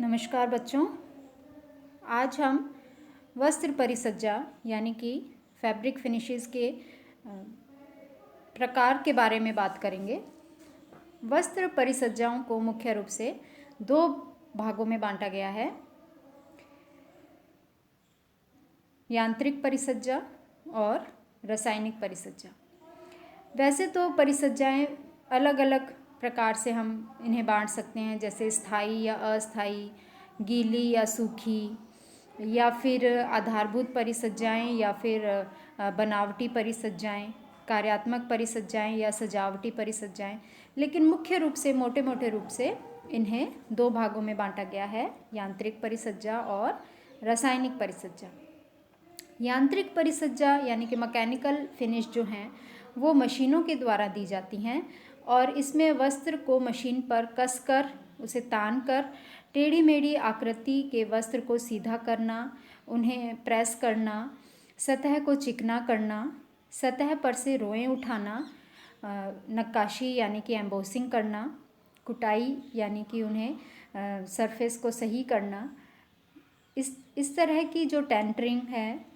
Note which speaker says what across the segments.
Speaker 1: नमस्कार बच्चों। आज हम वस्त्र परिसज्जा यानी कि फैब्रिक फिनिशेस के प्रकार के बारे में बात करेंगे। वस्त्र परिसज्जाओं को मुख्य रूप से दो भागों में बांटा गया है, यांत्रिक परिसज्जा और रासायनिक परिसज्जा। वैसे तो परिसज्जाएं अलग अलग प्रकार से हम इन्हें बांट सकते हैं, जैसे स्थायी या अस्थायी, गीली या सूखी, या फिर आधारभूत परिसज्जाएं या फिर बनावटी परिसज्जाएं, कार्यात्मक परिसज्जाएं या सजावटी परिसज्जाएं। लेकिन मुख्य रूप से मोटे मोटे रूप से इन्हें दो भागों में बांटा गया है, यांत्रिक परिसज्जा और रासायनिक परिसज्जा। यांत्रिक परिसज्जा यानी कि मैकेनिकल फिनिश जो हैं वो मशीनों के द्वारा दी जाती हैं और इसमें वस्त्र को मशीन पर कसकर, उसे तान कर टेढ़ी मेढ़ी आकृति के वस्त्र को सीधा करना, उन्हें प्रेस करना, सतह को चिकना करना, सतह पर से रोएं उठाना, नक्काशी यानी कि एम्बोसिंग करना, कुटाई यानी कि उन्हें सरफेस को सही करना, इस तरह की जो टेंटरिंग है,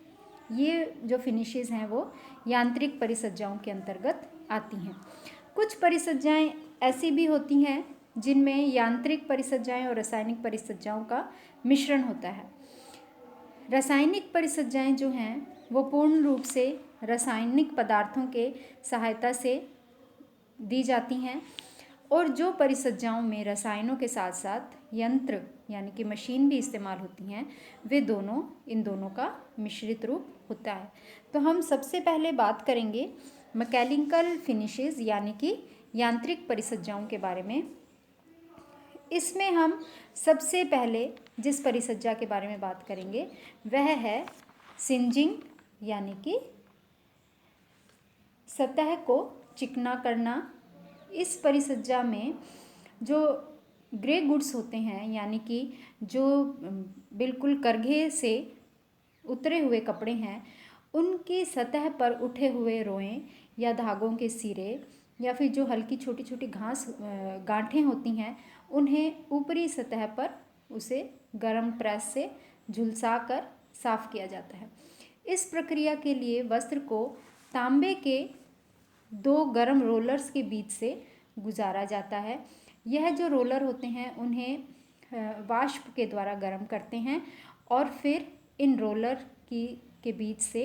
Speaker 1: ये जो फिनिशेस हैं वो यांत्रिक परिसज्जाओं के अंतर्गत आती हैं। कुछ परिसज्जाएं ऐसी भी होती हैं जिनमें यांत्रिक परिसज्जाएं और रासायनिक परिसज्जाओं का मिश्रण होता है। रासायनिक परिसज्जाएं जो हैं वो पूर्ण रूप से रासायनिक पदार्थों के सहायता से दी जाती हैं और जो परिसज्जाओं में रसायनों के साथ साथ यंत्र यानी कि मशीन भी इस्तेमाल होती हैं, वे दोनों इन दोनों का मिश्रित रूप होता है। तो हम सबसे पहले बात करेंगे मैकेनिकल फिनिशेस यानी कि यांत्रिक परिसज्जाओं के बारे में। इसमें हम सबसे पहले जिस परिसज्जा के बारे में बात करेंगे वह है सिंजिंग यानी कि सतह को चिकना करना। इस परिसज्जा में जो ग्रे गुड्स होते हैं यानी कि जो बिल्कुल करघे से उतरे हुए कपड़े हैं, उनकी सतह पर उठे हुए रोएं या धागों के सिरे या फिर जो हल्की छोटी छोटी गांठें होती हैं, उन्हें ऊपरी सतह पर उसे गर्म प्रेस से झुलसा कर साफ किया जाता है। इस प्रक्रिया के लिए वस्त्र को तांबे के दो गर्म रोलर्स के बीच से गुजारा जाता है। यह जो रोलर होते हैं उन्हें वाष्प के द्वारा गर्म करते हैं और फिर इन रोलर के बीच से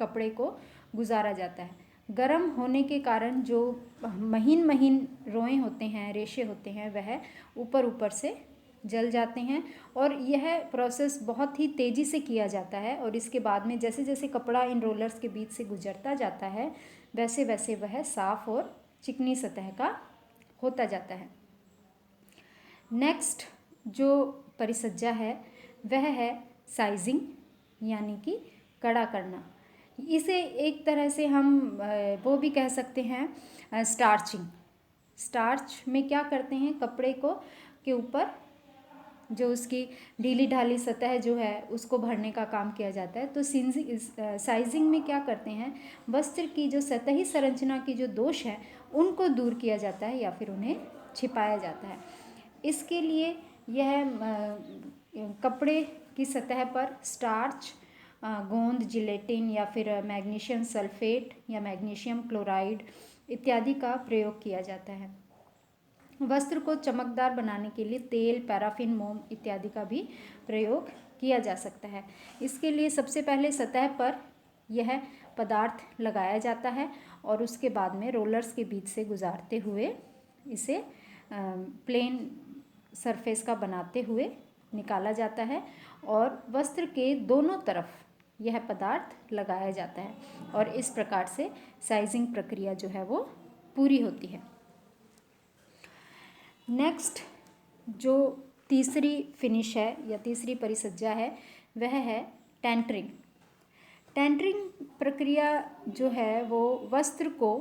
Speaker 1: कपड़े को गुजारा जाता है। गर्म होने के कारण जो महीन महीन रोएं होते हैं, रेशे होते हैं, वह ऊपर से जल जाते हैं और यह प्रोसेस बहुत ही तेज़ी से किया जाता है और इसके बाद में जैसे जैसे कपड़ा इन रोलर्स के बीच से गुजरता जाता है वैसे वैसे वह साफ़ और चिकनी सतह का होता जाता है। नेक्स्ट जो परिसज्जा है वह है साइजिंग यानी कि कड़ा करना। इसे एक तरह से हम वो भी कह सकते हैं स्टार्चिंग। स्टार्च में क्या करते हैं, कपड़े को के ऊपर जो उसकी ढीली ढाली सतह जो है उसको भरने का काम किया जाता है। तो साइजिंग में क्या करते हैं, वस्त्र की जो सतही संरचना की जो दोष है उनको दूर किया जाता है या फिर उन्हें छिपाया जाता है। इसके लिए यह कपड़े की सतह पर स्टार्च, गोंद, जिलेटिन या फिर मैग्नीशियम सल्फेट या मैग्नीशियम क्लोराइड इत्यादि का प्रयोग किया जाता है। वस्त्र को चमकदार बनाने के लिए तेल, पैराफिन, मोम इत्यादि का भी प्रयोग किया जा सकता है। इसके लिए सबसे पहले सतह पर यह पदार्थ लगाया जाता है और उसके बाद में रोलर्स के बीच से गुजारते हुए इसे प्लेन सरफेस का बनाते हुए निकाला जाता है और वस्त्र के दोनों तरफ यह पदार्थ लगाया जाता है और इस प्रकार से साइजिंग प्रक्रिया जो है वो पूरी होती है। नेक्स्ट जो तीसरी फिनिश है या तीसरी परिसज्जा है वह है टेंटरिंग। टेंटरिंग प्रक्रिया जो है वो वस्त्र को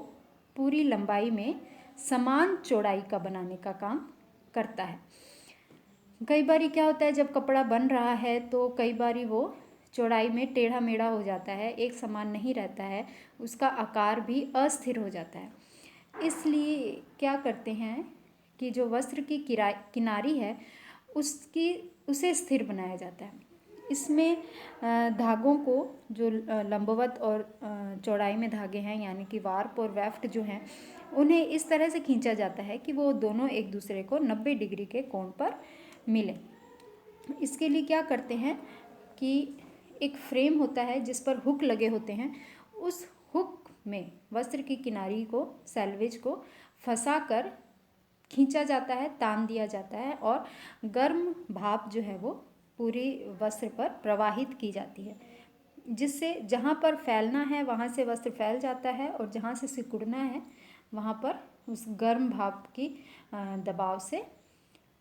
Speaker 1: पूरी लंबाई में समान चौड़ाई का बनाने का काम करता है। कई बारी क्या होता है, जब कपड़ा बन रहा है तो कई बारी वो चौड़ाई में टेढ़ा मेढ़ा हो जाता है, एक समान नहीं रहता है, उसका आकार भी अस्थिर हो जाता है। इसलिए क्या करते हैं कि जो वस्त्र की किनारी है उसे स्थिर बनाया जाता है। इसमें धागों को जो लंबवत और चौड़ाई में धागे हैं यानी कि वार्प और वेफ्ट जो हैं उन्हें इस तरह से खींचा जाता है कि वो दोनों एक दूसरे को 90 डिग्री के कोण पर मिले। इसके लिए क्या करते हैं कि एक फ्रेम होता है जिस पर हुक लगे होते हैं, उस हुक में वस्त्र की किनारी को सैल्वेज को फंसा कर खींचा जाता है, तान दिया जाता है और गर्म भाप जो है वो पूरी वस्त्र पर प्रवाहित की जाती है, जिससे जहाँ पर फैलना है वहाँ से वस्त्र फैल जाता है और जहाँ से सिकुड़ना है वहाँ पर उस गर्म भाप की दबाव से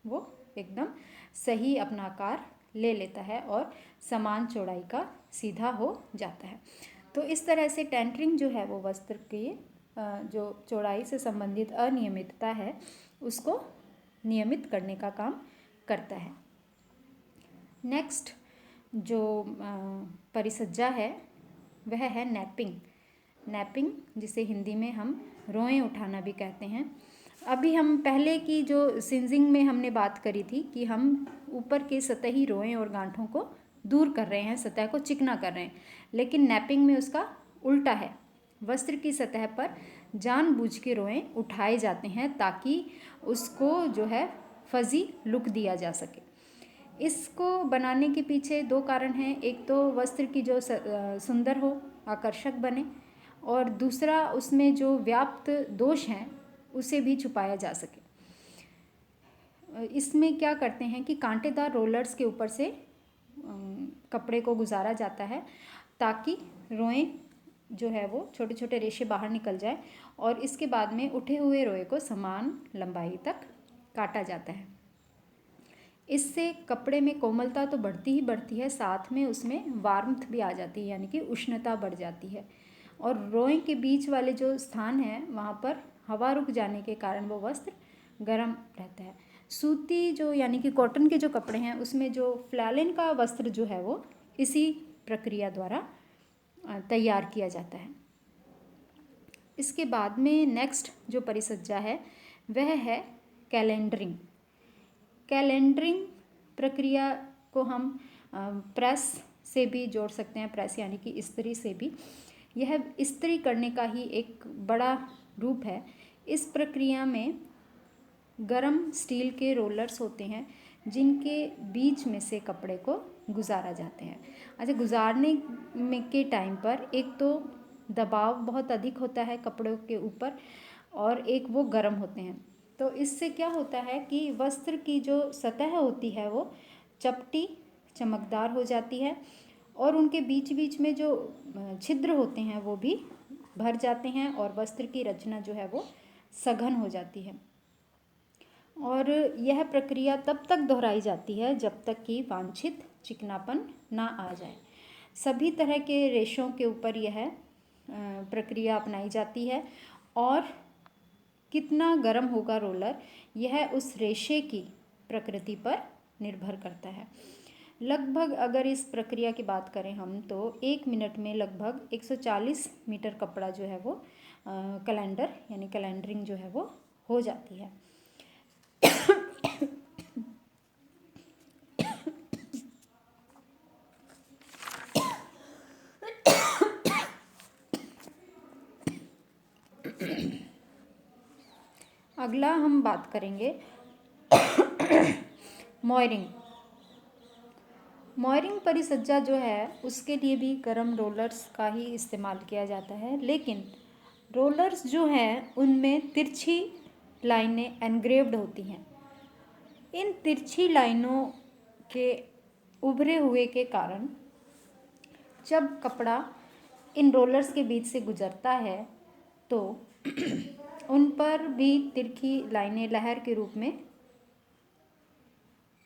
Speaker 1: वो एकदम सही अपना आकार ले लेता है और समान चौड़ाई का सीधा हो जाता है। तो इस तरह से टेंटरिंग जो है वो वस्त्र की जो चौड़ाई से संबंधित अनियमितता है उसको नियमित करने का काम करता है। नेक्स्ट जो परिसज्जा है वह है नैपिंग। नैपिंग जिसे हिंदी में हम रोएं उठाना भी कहते हैं। अभी हम पहले की जो सिंजिंग में हमने बात करी थी कि हम ऊपर के सतही रोएं और गांठों को दूर कर रहे हैं, सतह को चिकना कर रहे हैं, लेकिन नैपिंग में उसका उल्टा है। वस्त्र की सतह पर जानबूझ के रोएं उठाए जाते हैं ताकि उसको जो है फजी लुक दिया जा सके। इसको बनाने के पीछे दो कारण हैं, एक तो वस्त्र की जो सुंदर हो, आकर्षक बने, और दूसरा उसमें जो व्याप्त दोष हैं उसे भी छुपाया जा सके। इसमें क्या करते हैं कि कांटेदार रोलर्स के ऊपर से कपड़े को गुजारा जाता है ताकि रोएं जो है वो छोटे छोटे रेशे बाहर निकल जाए और इसके बाद में उठे हुए रोए को समान लंबाई तक काटा जाता है। इससे कपड़े में कोमलता तो बढ़ती ही बढ़ती है, साथ में उसमें वार्मथ भी आ जाती है यानी कि उष्णता बढ़ जाती है और रोएं के बीच वाले जो स्थान है वहाँ पर हवा रुक जाने के कारण वो वस्त्र गर्म रहता है। सूती जो यानी कि कॉटन के जो कपड़े हैं उसमें जो फ्लैलेन का वस्त्र जो है वो इसी प्रक्रिया द्वारा तैयार किया जाता है। इसके बाद में नेक्स्ट जो परिसज्जा है वह है कैलेंडरिंग। कैलेंडरिंग प्रक्रिया को हम प्रेस से भी जोड़ सकते हैं, प्रेस यानी कि इस्त्री से भी। यह इस्त्री करने का ही एक बड़ा रूप है। इस प्रक्रिया में गरम स्टील के रोलर्स होते हैं जिनके बीच में से कपड़े को गुजारा जाते हैं। अच्छा, गुजारने में के टाइम पर एक तो दबाव बहुत अधिक होता है कपड़ों के ऊपर और एक वो गर्म होते हैं, तो इससे क्या होता है कि वस्त्र की जो सतह होती है वो चपटी चमकदार हो जाती है और उनके बीच बीच में जो छिद्र होते हैं वो भी भर जाते हैं और वस्त्र की रचना जो है वो सघन हो जाती है। और यह प्रक्रिया तब तक दोहराई जाती है जब तक कि वांछित चिकनापन ना आ जाए। सभी तरह के रेशों के ऊपर यह प्रक्रिया अपनाई जाती है और कितना गर्म होगा रोलर यह उस रेशे की प्रकृति पर निर्भर करता है। लगभग अगर इस प्रक्रिया की बात करें हम तो 1 मिनट में लगभग 140 मीटर कपड़ा जो है वो कैलेंडर यानी कैलेंडरिंग जो है वो हो जाती है। अगला हम बात करेंगे मॉयरिंग। मॉयरिंग परिसज्जा जो है उसके लिए भी गर्म रोलर्स का ही इस्तेमाल किया जाता है, लेकिन रोलर्स जो हैं उनमें तिरछी लाइनें एनग्रेव्ड होती हैं। इन तिरछी लाइनों के उभरे हुए के कारण जब कपड़ा इन रोलर्स के बीच से गुजरता है तो उन पर भी तिरछी लाइनें लहर के रूप में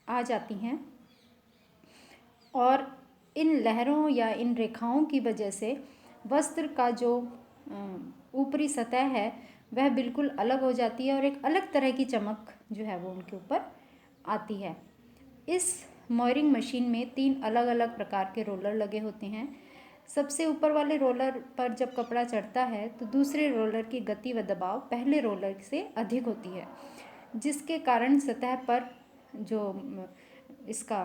Speaker 1: आ जाती हैं और इन लहरों या इन रेखाओं की वजह से वस्त्र का जो ऊपरी सतह है वह बिल्कुल अलग हो जाती है और एक अलग तरह की चमक जो है वो उनके ऊपर आती है। इस मॉयरिंग मशीन में 3 अलग अलग प्रकार के रोलर लगे होते हैं। सबसे ऊपर वाले रोलर पर जब कपड़ा चढ़ता है तो दूसरे रोलर की गति व दबाव पहले रोलर से अधिक होती है, जिसके कारण सतह पर जो इसका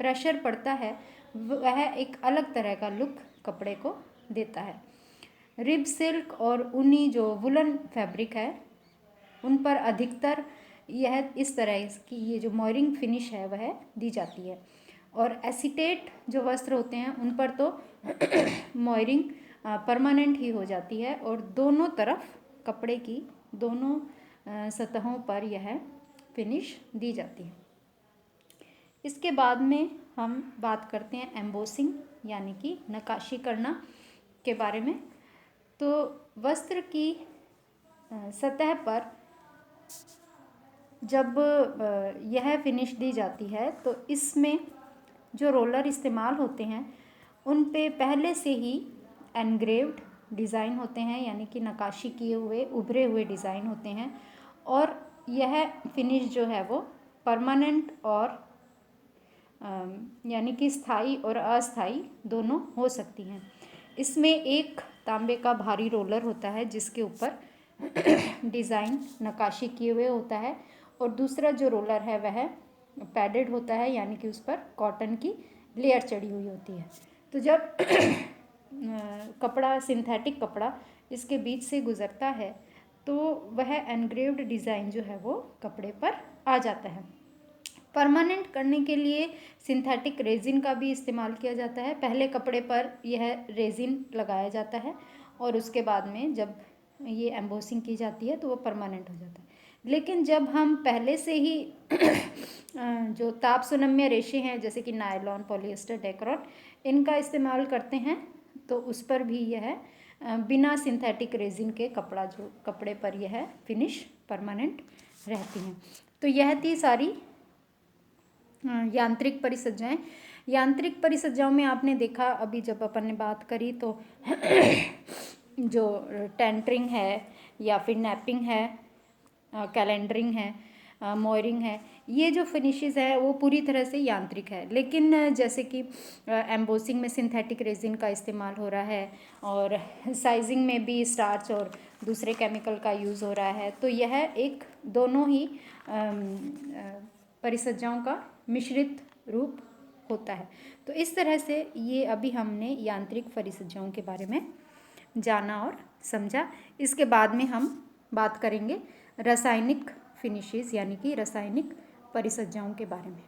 Speaker 1: प्रेशर पड़ता है वह एक अलग तरह का लुक कपड़े को देता है। रिब सिल्क और ऊनी जो वुलन फैब्रिक है उन पर अधिकतर यह इस तरह की ये जो मोयरिंग फिनिश है वह दी जाती है। और एसीटेट जो वस्त्र होते हैं उन पर तो मोयरिंग परमानेंट ही हो जाती है और दोनों तरफ कपड़े की दोनों सतहों पर यह फिनिश दी जाती है। इसके बाद में हम बात करते हैं एम्बोसिंग यानी कि नक्काशी करना के बारे में। तो वस्त्र की सतह पर जब यह फिनिश दी जाती है तो इसमें जो रोलर इस्तेमाल होते हैं उन पे पहले से ही एनग्रेव्ड डिज़ाइन होते हैं यानी कि नक्काशी किए हुए उभरे हुए डिज़ाइन होते हैं और यह फिनिश जो है वो परमानेंट और यानी कि स्थायी और अस्थायी दोनों हो सकती हैं। इसमें एक तांबे का भारी रोलर होता है जिसके ऊपर डिज़ाइन नक्काशी किए हुए होता है और दूसरा जो रोलर है वह पैडेड होता है यानी कि उस पर कॉटन की लेयर चढ़ी हुई होती है। तो जब कपड़ा सिंथेटिक कपड़ा इसके बीच से गुज़रता है तो वह एनग्रेव्ड डिज़ाइन जो है वो कपड़े पर आ जाता है। परमानेंट करने के लिए सिंथेटिक रेजिन का भी इस्तेमाल किया जाता है। पहले कपड़े पर यह रेजिन लगाया जाता है और उसके बाद में जब ये एम्बोसिंग की जाती है तो वो परमानेंट हो जाता है। लेकिन जब हम पहले से ही जो ताप सुनम्य रेशे हैं जैसे कि नायलॉन, पॉलिएस्टर, डेक्रॉन इनका इस्तेमाल करते हैं तो उस पर भी यह बिना सिंथेटिक रेजिन के कपड़े पर यह फिनिश परमानेंट रहती हैं। तो यह थी सारी यांत्रिक परिसज्जाएं। यांत्रिक परिसज्जाओं में आपने देखा अभी जब अपन ने बात करी तो जो टेंटरिंग है या फिर नैपिंग है, कैलेंडरिंग है, मोयरिंग है, ये जो फिनिशेस है वो पूरी तरह से यांत्रिक है। लेकिन जैसे कि एम्बोसिंग में सिंथेटिक रेजिन का इस्तेमाल हो रहा है और साइजिंग में भी स्टार्च और दूसरे केमिकल का यूज़ हो रहा है तो यह एक दोनों ही परिसज्जाओं का मिश्रित रूप होता है। तो इस तरह से ये अभी हमने यांत्रिक परिसज्जाओं के बारे में जाना और समझा। इसके बाद में हम बात करेंगे रासायनिक फिनिशेस यानी कि रासायनिक परिसज्जाओं के बारे में।